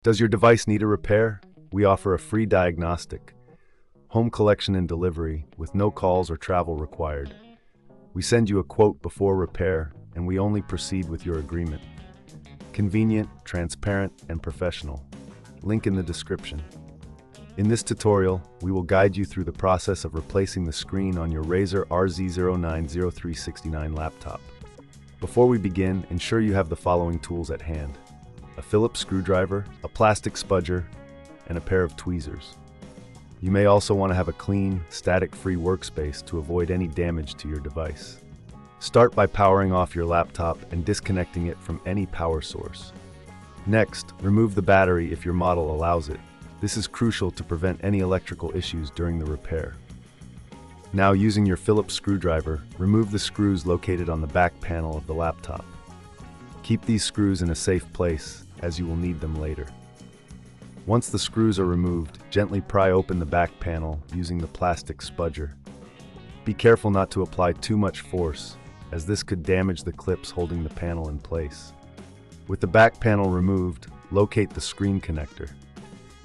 Does your device need a repair? We offer a free diagnostic, home collection and delivery with no calls or travel required. We send you a quote before repair, and we only proceed with your agreement. Convenient, transparent, and professional. Link in the description. In this tutorial, we will guide you through the process of replacing the screen on your Razer RZ09-0369 laptop. Before we begin, ensure you have the following tools at hand: a Phillips screwdriver, a plastic spudger, and a pair of tweezers. You may also want to have a clean, static-free workspace to avoid any damage to your device. Start by powering off your laptop and disconnecting it from any power source. Next, remove the battery if your model allows it. This is crucial to prevent any electrical issues during the repair. Now, using your Phillips screwdriver, remove the screws located on the back panel of the laptop. Keep these screws in a safe place, as you will need them later. Once the screws are removed, gently pry open the back panel using the plastic spudger. Be careful not to apply too much force, as this could damage the clips holding the panel in place. With the back panel removed, locate the screen connector.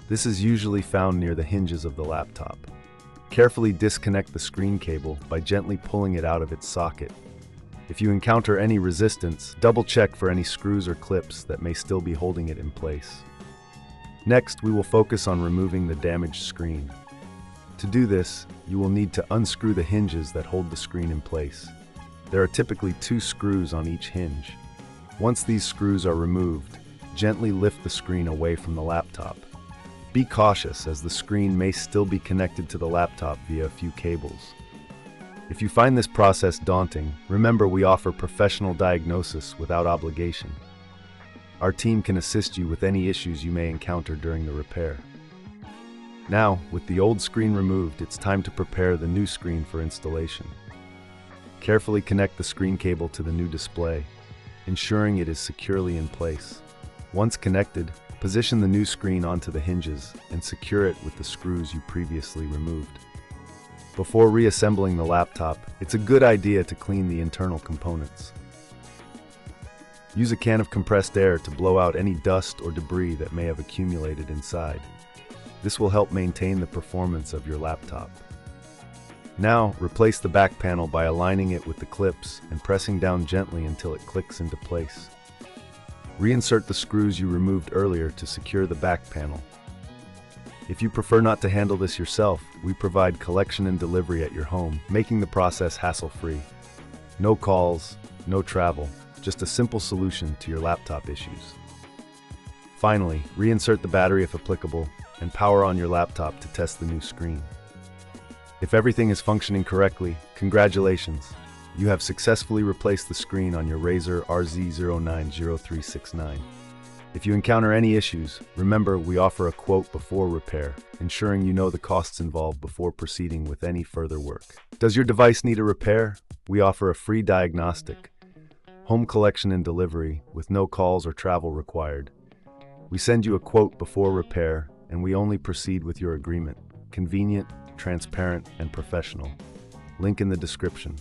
This is usually found near the hinges of the laptop. Carefully disconnect the screen cable by gently pulling it out of its socket. If you encounter any resistance, double-check for any screws or clips that may still be holding it in place. Next, we will focus on removing the damaged screen. To do this, you will need to unscrew the hinges that hold the screen in place. There are typically 2 screws on each hinge. Once these screws are removed, gently lift the screen away from the laptop. Be cautious, as the screen may still be connected to the laptop via a few cables. If you find this process daunting, remember we offer professional diagnosis without obligation. Our team can assist you with any issues you may encounter during the repair. Now, with the old screen removed, it's time to prepare the new screen for installation. Carefully connect the screen cable to the new display, ensuring it is securely in place. Once connected, position the new screen onto the hinges and secure it with the screws you previously removed. Before reassembling the laptop, it's a good idea to clean the internal components. Use a can of compressed air to blow out any dust or debris that may have accumulated inside. This will help maintain the performance of your laptop. Now, replace the back panel by aligning it with the clips and pressing down gently until it clicks into place. Reinsert the screws you removed earlier to secure the back panel. If you prefer not to handle this yourself, we provide collection and delivery at your home, making the process hassle-free. No calls, no travel, just a simple solution to your laptop issues. Finally, reinsert the battery if applicable, and power on your laptop to test the new screen. If everything is functioning correctly, congratulations! You have successfully replaced the screen on your Razer RZ09-0369. If you encounter any issues, remember we offer a quote before repair, ensuring you know the costs involved before proceeding with any further work. Does your device need a repair? We offer a free diagnostic, home collection and delivery with no calls or travel required. We send you a quote before repair, and we only proceed with your agreement. Convenient, transparent, and professional. Link in the description.